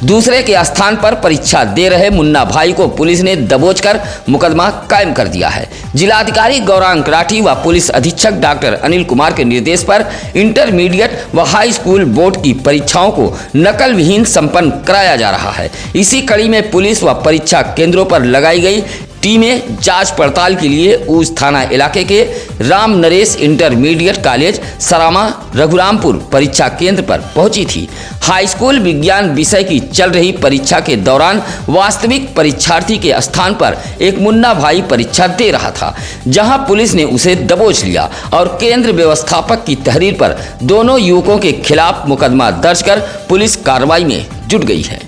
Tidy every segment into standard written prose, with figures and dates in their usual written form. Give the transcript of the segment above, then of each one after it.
दूसरे के स्थान पर परीक्षा दे रहे मुन्ना भाई को पुलिस ने दबोचकर मुकदमा कायम कर दिया है। जिलाधिकारी गौरांग राठी व पुलिस अधीक्षक डॉक्टर अनिल कुमार के निर्देश पर इंटरमीडिएट व हाई स्कूल बोर्ड की परीक्षाओं को नकल विहीन संपन्न कराया जा रहा है। इसी कड़ी में पुलिस व परीक्षा केंद्रों पर लगाई गई टीमें जांच पड़ताल के लिए ऊस थाना इलाके के राम नरेश इंटरमीडिएट कॉलेज सरामा रघुरामपुर परीक्षा केंद्र पर पहुंची थी। हाई स्कूल विज्ञान विषय की चल रही परीक्षा के दौरान वास्तविक परीक्षार्थी के स्थान पर एक मुन्ना भाई परीक्षा दे रहा था, जहां पुलिस ने उसे दबोच लिया और केंद्र व्यवस्थापक की तहरीर पर दोनों युवकों के खिलाफ मुकदमा दर्ज कर पुलिस कार्रवाई में जुट गई है।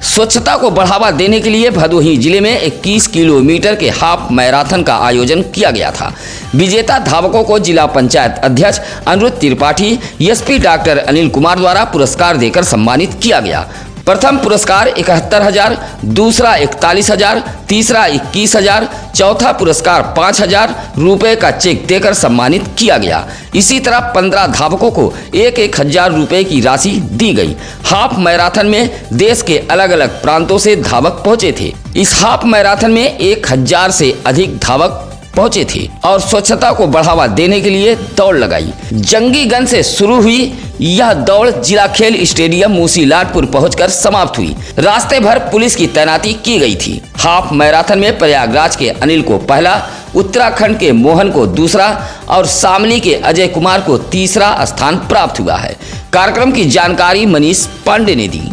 स्वच्छता को बढ़ावा देने के लिए भदोही जिले में 21 किलोमीटर के हाफ मैराथन का आयोजन किया गया था। विजेता धावकों को जिला पंचायत अध्यक्ष अनिरुद्ध त्रिपाठी, एसपी डॉक्टर अनिल कुमार द्वारा पुरस्कार देकर सम्मानित किया गया। प्रथम पुरस्कार 71,000, दूसरा 41,000, तीसरा 21,000, चौथा पुरस्कार 5,000 रुपये का चेक देकर सम्मानित किया गया। इसी तरह 15 धावकों को 1,000 रुपये की राशि दी गई। हाफ मैराथन में देश के अलग अलग प्रांतों से धावक पहुंचे थे। इस हाफ मैराथन में 1,000 से अधिक धावक पहुंचे थे और स्वच्छता को बढ़ावा देने के लिए दौड़ लगाई। जंगीगंज से शुरू हुई यह दौड़ जिला खेल स्टेडियम मूसीलाटपुर पहुंचकर समाप्त हुई। रास्ते भर पुलिस की तैनाती की गई थी। हाफ मैराथन में प्रयागराज के अनिल को पहला, उत्तराखंड के मोहन को दूसरा और शामली के अजय कुमार को तीसरा स्थान प्राप्त हुआ है। कार्यक्रम की जानकारी मनीष पांडे ने दी।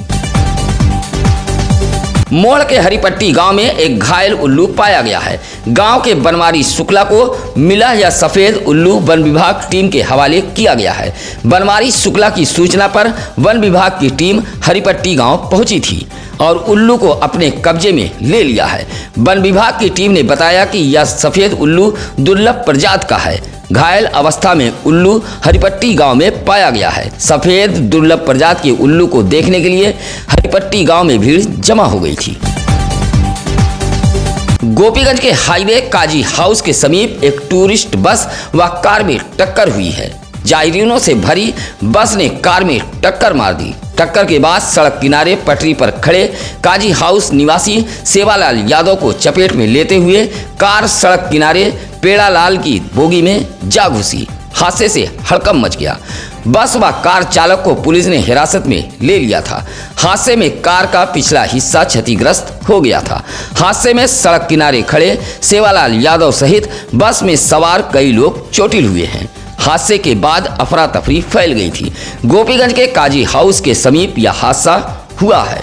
मोड़ के हरिपट्टी गांव में एक घायल उल्लू पाया गया है। गांव के बनवारी शुक्ला को मिला यह सफेद उल्लू वन विभाग टीम के हवाले किया गया है। बनवारी शुक्ला की सूचना पर वन विभाग की टीम हरिपट्टी गांव पहुंची थी और उल्लू को अपने कब्जे में ले लिया है। वन विभाग की टीम ने बताया कि यह सफेद उल्लू दुर्लभ प्रजाति का है। घायल अवस्था में उल्लू हरिपट्टी गांव में पाया गया है। सफेद दुर्लभ प्रजाति के उल्लू को देखने के लिए हरिपट्टी गांव में भीड़ जमा हो गई थी। गोपीगंज के हाईवे काजी हाउस के समीप एक टूरिस्ट बस व कार में टक्कर हुई है। जायरीनों से भरी बस ने कार में टक्कर मार दी। टक्कर के बाद सड़क किनारे पटरी पर खड़े काजी हाउस निवासी सेवालाल यादव को चपेट में लेते हुए कार सड़क किनारे पेड़ालाल की बोगी में जा घुसी। हादसे से हड़कंप मच गया। बस व कार चालक को पुलिस ने हिरासत में ले लिया था। हादसे में कार का पिछला हिस्सा क्षतिग्रस्त हो गया था। हादसे में सड़क किनारे खड़े सेवालाल यादव सहित बस में सवार कई लोग चोटिल हुए हैं। हादसे के बाद अफरा तफरी फैल गई थी। गोपीगंज के काजी हाउस के समीप यह हादसा हुआ है।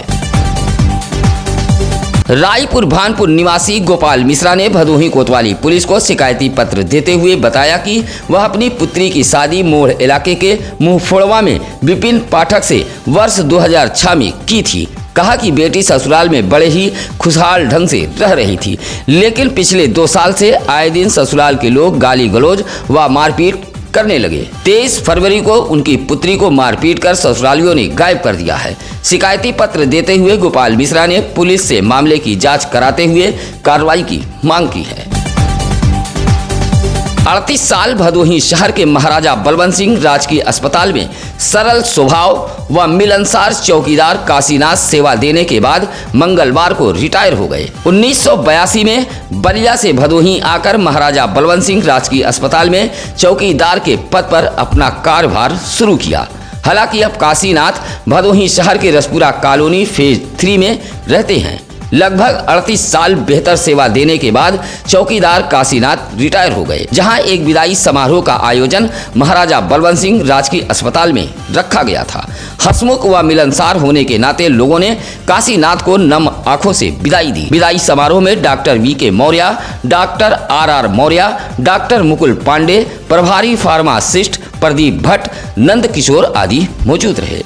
रायपुर भानपुर निवासी गोपाल मिश्रा ने भदोही कोतवाली पुलिस को शिकायती पत्र देते हुए बताया कि वह अपनी पुत्री की शादी मोड़ इलाके के मुंहफोड़वा में विपिन पाठक से वर्ष 2006 में की थी। कहा कि बेटी ससुराल में बड़े ही खुशहाल ढंग से रह रही थी, लेकिन पिछले 2 साल से आए दिन ससुराल के लोग गाली गलौज व मारपीट करने लगे। 23 फरवरी को उनकी पुत्री को मारपीट कर ससुरालियों ने गायब कर दिया है। शिकायती पत्र देते हुए गोपाल मिश्रा ने पुलिस से मामले की जांच कराते हुए कार्रवाई की मांग की है। 38 साल भदोही शहर के महाराजा बलवंत सिंह राजकीय अस्पताल में सरल स्वभाव व मिलनसार चौकीदार काशीनाथ सेवा देने के बाद मंगलवार को रिटायर हो गए। 1982 में बलिया से भदोही आकर महाराजा बलवंत सिंह राजकीय अस्पताल में चौकीदार के पद पर अपना कार्यभार शुरू किया। हालांकि अब काशीनाथ भदोही शहर के रसपुरा कॉलोनी फेज 3 में रहते हैं। लगभग 38 साल बेहतर सेवा देने के बाद चौकीदार काशीनाथ रिटायर हो गए, जहां एक विदाई समारोह का आयोजन महाराजा बलवंत सिंह राजकीय अस्पताल में रखा गया था। हंसमुख व मिलनसार होने के नाते लोगों ने काशीनाथ को नम आंखों से विदाई दी। विदाई समारोह में doctor V K. Maurya, doctor R R. Maurya, doctor Mukul Pandey, प्रभारी फार्मासिस्ट प्रदीप भट्ट, नंद किशोर आदि मौजूद रहे।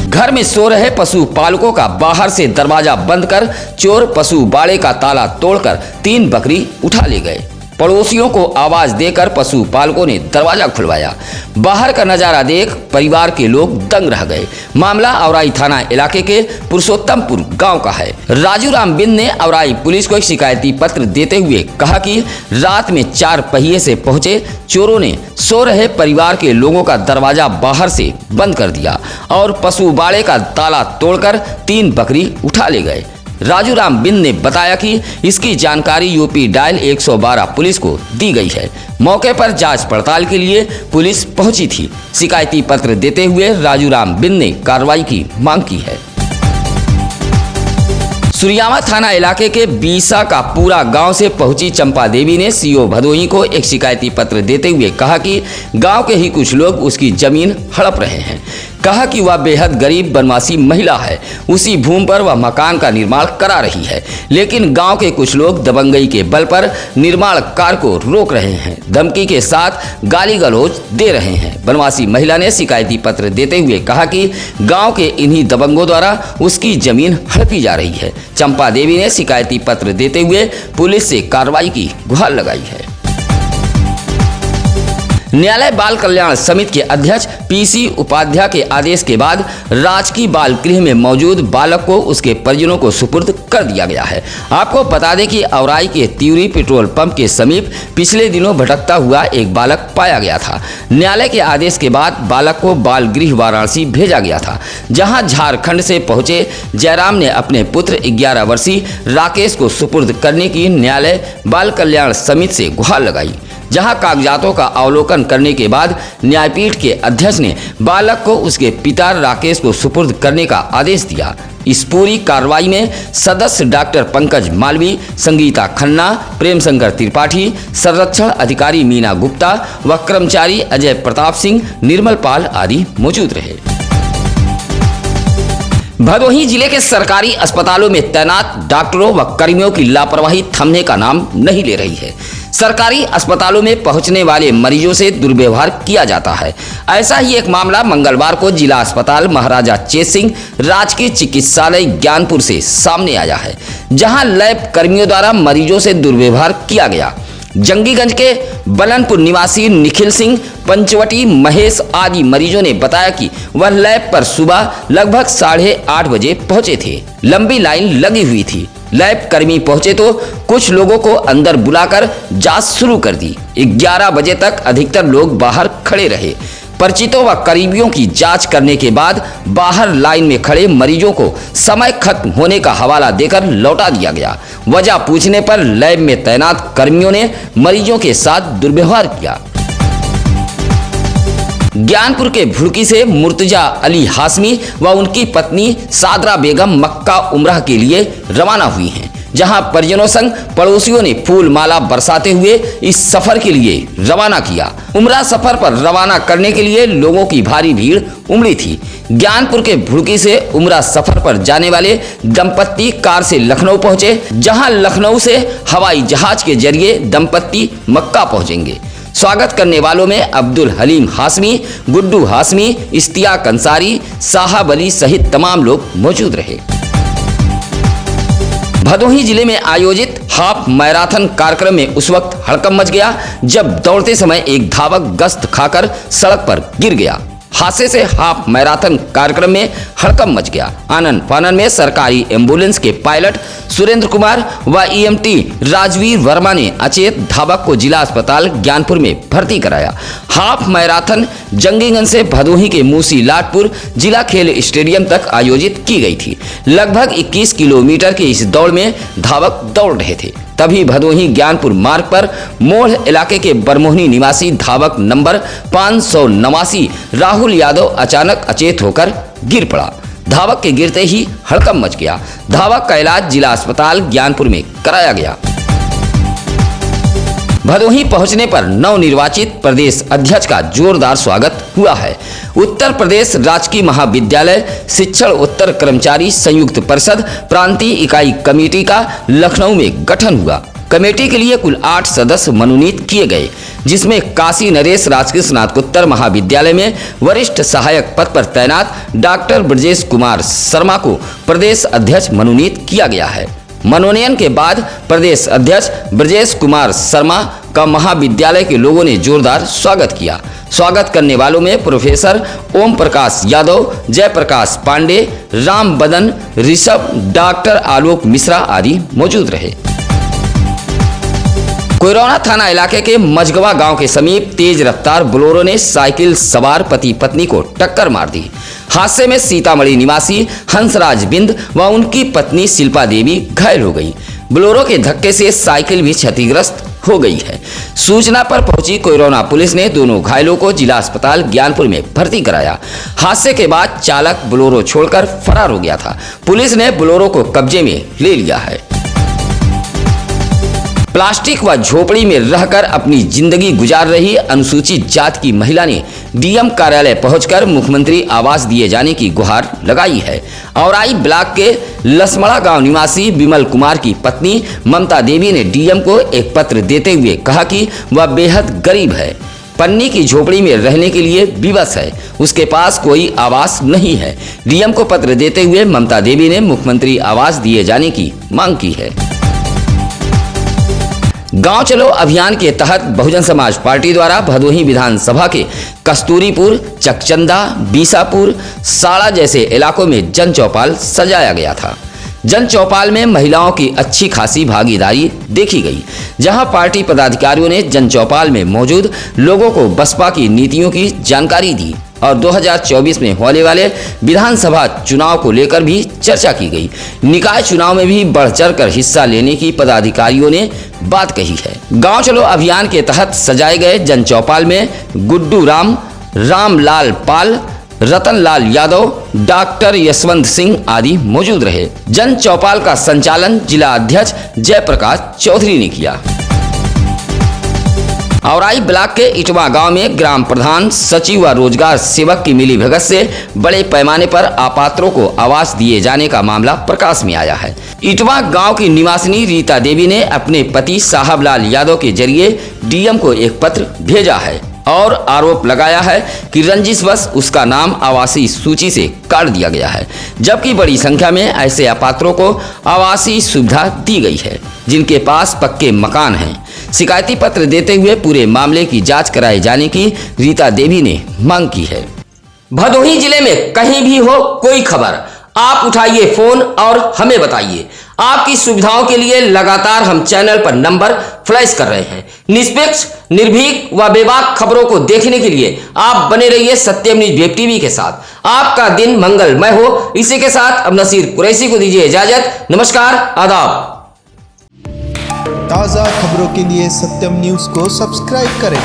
घर में सो रहे पशु पालकों का बाहर से दरवाजा बंद कर चोर पशु बाड़े का ताला तोड़कर 3 बकरी उठा ले गए। पड़ोसियों को आवाज देकर पशुपालकों ने दरवाजा खुलवाया। बाहर का नजारा देख परिवार के लोग दंग रह गए। मामला औराई थाना इलाके के पुरुषोत्तमपुर गांव का है। राजू राम बिंद ने औराई पुलिस को एक शिकायती पत्र देते हुए कहा कि रात में 4 पहिए से पहुंचे चोरों ने सो रहे परिवार के लोगों का दरवाजा बाहर से बंद कर दिया और पशु बाड़े का ताला तोड़कर 3 बकरी उठा ले गए। राजू राम बिंद ने बताया कि इसकी जानकारी यूपी डायल 112 पुलिस को दी गई है। मौके पर जांच पड़ताल के लिए पुलिस पहुंची थी। शिकायती पत्र देते हुए राजू राम बिंद ने कार्रवाई की मांग की है। सुरियामा थाना इलाके के बीसा का पूरा गांव से पहुंची चंपा देवी ने सीओ भदोही को एक शिकायती पत्र देते हुए कहा कि गांव के ही कुछ लोग उसकी जमीन हड़प रहे हैं। कहा कि वह बेहद गरीब बनवासी महिला है, उसी भूमि पर वह मकान का निर्माण करा रही है, लेकिन गांव के कुछ लोग दबंगई के बल पर निर्माण कार्य को रोक रहे हैं, धमकी के साथ गाली गलौज दे रहे हैं। बनवासी महिला ने शिकायती पत्र देते हुए कहा कि गांव के इन्हीं दबंगों द्वारा उसकी जमीन हड़पी जा रही है। चंपा देवी ने शिकायती पत्र देते हुए पुलिस से कार्रवाई की गुहार लगाई है। न्यायालय बाल कल्याण समिति के अध्यक्ष पीसी उपाध्याय के आदेश के बाद राजकीय बाल गृह में मौजूद बालक को उसके परिजनों को सुपुर्द कर दिया गया है। आपको बता दें कि औराई के तिवरी पेट्रोल पंप के समीप पिछले दिनों भटकता हुआ एक बालक पाया गया था। न्यायालय के आदेश के बाद बालक को बाल गृह वाराणसी भेजा गया था, जहां झारखंड से पहुंचे जयराम ने अपने पुत्र 11 वर्षीय राकेश को सुपुर्द करने की न्यायालय बाल कल्याण समिति से गुहार लगाई। जहां कागजातों का अवलोकन करने के बाद न्यायपीठ के अध्यक्ष ने बालक को उसके पिता राकेश को सुपुर्द करने का आदेश दिया। इस पूरी कार्रवाई में सदस्य डॉक्टर पंकज मालवी, संगीता खन्ना, प्रेम शंकर त्रिपाठी, संरक्षण अधिकारी मीना गुप्ता व कर्मचारी अजय प्रताप सिंह, निर्मल पाल आदि मौजूद रहे। भदोही जिले के सरकारी अस्पतालों में तैनात डॉक्टरों व कर्मियों की लापरवाही थमने का नाम नहीं ले रही है। सरकारी अस्पतालों में पहुंचने वाले मरीजों से दुर्व्यवहार किया जाता है। ऐसा ही एक मामला मंगलवार को जिला अस्पताल महाराजा चेत सिंह राजकीय चिकित्सालय ज्ञानपुर से सामने आया है, जहां लैब कर्मियों द्वारा मरीजों से दुर्व्यवहार किया गया। जंगीगंज के बलनपुर निवासी निखिल सिंह, पंचवटी महेश आदि मरीजों ने बताया कि वह लैब पर सुबह लगभग 8:30 बजे पहुंचे थे। लंबी लाइन लगी हुई थी। लैब कर्मी पहुंचे तो कुछ लोगों को अंदर बुलाकर जांच शुरू कर दी। 11 बजे तक अधिकतर लोग बाहर खड़े रहे। परिचितों व करीबियों की जांच करने के बाद बाहर लाइन में खड़े मरीजों को समय खत्म होने का हवाला देकर लौटा दिया गया। वजह पूछने पर लैब में तैनात कर्मियों ने मरीजों के साथ दुर्व्यवहार किया। ज्ञानपुर के भुड़की से मुर्तजा अली हाशमी व उनकी पत्नी सादरा बेगम मक्का उम्रह के लिए रवाना हुई हैं, जहां परिजनों संग पड़ोसियों ने फूल माला बरसाते हुए इस सफर के लिए रवाना किया। उम्रह सफर पर रवाना करने के लिए लोगों की भारी भीड़ उमड़ी थी। ज्ञानपुर के भुड़की से उम्रह सफर पर जाने वाले दंपत्ति कार से लखनऊ पहुंचे, जहां लखनऊ से हवाई जहाज के जरिए दंपत्ति मक्का पहुंचेंगे। स्वागत करने वालों में अब्दुल हलीम हाशमी, गुड्डू हाशमी, इश्तियाक अंसारी, साहब अली सहित तमाम लोग मौजूद रहे। भदोही जिले में आयोजित हाफ मैराथन कार्यक्रम में उस वक्त हड़कंप मच गया जब दौड़ते समय एक धावक गश्त खाकर सड़क पर गिर गया। हादसे से हाफ मैराथन कार्यक्रम में हड़कंप मच गया। आनन फानन में सरकारी एम्बुलेंस के पायलट सुरेंद्र कुमार व ईएमटी राजवीर वर्मा ने अचेत धावक को जिला अस्पताल ज्ञानपुर में भर्ती कराया। हाफ मैराथन जंगीगंज से भदोही के मूसी लाटपुर जिला खेल स्टेडियम तक आयोजित की गई थी। लगभग 21 किलोमीटर के इस दौड़ में धावक दौड़ रहे थे, तभी भदोही ज्ञानपुर मार्ग पर मोड़ इलाके के बरमोहनी निवासी धावक नंबर 589 राहुल यादव अचानक अचेत होकर गिर पड़ा। धावक के गिरते ही हड़कंप मच गया। धावक का इलाज जिला अस्पताल ज्ञानपुर में कराया गया। भदोही पहुंचने पर नवनिर्वाचित प्रदेश अध्यक्ष का जोरदार स्वागत हुआ है। उत्तर प्रदेश राजकीय महाविद्यालय शिक्षण उत्तर कर्मचारी संयुक्त परिषद प्रांतीय इकाई कमेटी का लखनऊ में गठन हुआ। कमेटी के लिए कुल 8 सदस्य मनोनीत किए गए, जिसमें काशी नरेश राजकीय स्नातकोत्तर महाविद्यालय में वरिष्ठ सहायक पद पर तैनात डॉक्टर ब्रजेश कुमार शर्मा को प्रदेश अध्यक्ष मनोनीत किया गया है। मनोनयन के बाद प्रदेश अध्यक्ष ब्रजेश कुमार शर्मा का महाविद्यालय के लोगों ने जोरदार स्वागत किया। स्वागत करने वालों में प्रोफेसर ओम प्रकाश यादव, जयप्रकाश पांडे, राम बदन, ऋषभ, डॉक्टर आलोक मिश्रा आदि मौजूद रहे। कोइरौना थाना इलाके के मझगवा गांव के समीप तेज रफ्तार बोलेरो ने साइकिल सवार पति पत्नी को टक्कर मार दी। हादसे में सीतामढ़ी निवासी हंसराज बिंद व उनकी पत्नी शिल्पा देवी घायल हो गई। बोलेरो के धक्के से साइकिल भी क्षतिग्रस्त हो गई है। सूचना पर पहुंची कोइरौना पुलिस ने दोनों घायलों को जिला अस्पताल ज्ञानपुर में भर्ती कराया। हादसे के बाद चालक बोलेरो छोड़कर फरार हो गया था। पुलिस ने बोलेरो को कब्जे में ले लिया है। प्लास्टिक व झोपड़ी में रहकर अपनी जिंदगी गुजार रही अनुसूचित जात की महिला ने डीएम कार्यालय पहुंचकर मुख्यमंत्री आवास दिए जाने की गुहार लगाई है। औराई ब्लॉक के लसमड़ा गांव निवासी विमल कुमार की पत्नी ममता देवी ने डीएम को एक पत्र देते हुए कहा कि वह बेहद गरीब है, पन्नी की झोपड़ी में रहने के लिए विवश है, उसके पास कोई आवास नहीं है। डीएम को पत्र देते हुए ममता देवी ने मुख्यमंत्री आवास दिए जाने की मांग की है। गांव चलो अभियान के तहत बहुजन समाज पार्टी द्वारा भदोही विधानसभा के कस्तूरीपुर, चकचंदा, बीसापुर, साड़ा जैसे इलाकों में जन चौपाल सजाया गया था। जन चौपाल में महिलाओं की अच्छी खासी भागीदारी देखी गई, जहां पार्टी पदाधिकारियों ने जन चौपाल में मौजूद लोगों को बसपा की नीतियों की जानकारी दी और 2024 में होने वाले विधानसभा चुनाव को लेकर भी चर्चा की गई। निकाय चुनाव में भी बढ़ चढ़कर हिस्सा लेने की पदाधिकारियों ने बात कही है। गांव चलो अभियान के तहत सजाए गए जन चौपाल में गुड्डू राम, रामलाल पाल, रतनलाल यादव, डॉक्टर यशवंत सिंह आदि मौजूद रहे। जन चौपाल का संचालन जिला अध्यक्ष जयप्रकाश चौधरी ने किया। औराई ब्लॉक के इटवा गांव में ग्राम प्रधान, सचिव व रोजगार सेवक की मिलीभगत से बड़े पैमाने पर अपात्रों को आवास दिए जाने का मामला प्रकाश में आया है। इटवा गांव की निवासिनी रीता देवी ने अपने पति साहबलाल यादव के जरिए डीएम को एक पत्र भेजा है और आरोप लगाया है कि रंजिशवश उसका नाम आवासीय सूची से काट दिया गया है, जबकि बड़ी संख्या में ऐसे अपात्रों को आवासीय सुविधा दी गई है जिनके पास पक्के मकान हैं। शिकायती पत्र देते हुए पूरे मामले की जांच कराए जाने की रीता देवी ने मांग की है। भदोही जिले में कहीं भी हो कोई खबर, आप उठाइए फोन और हमें बताइए। आपकी सुविधाओं के लिए लगातार हम चैनल पर नंबर फ्लैश कर रहे हैं। निष्पक्ष, निर्भीक व बेबाक खबरों को देखने के लिए आप बने रहिए सत्यम न्यूज वेब टीवी के साथ। आपका दिन मंगलमय हो। इसी के साथ अब नसीर कुरैशी को दीजिए इजाजत। नमस्कार, आदाब। ताज़ा खबरों के लिए सत्यम न्यूज़ को सब्सक्राइब करें।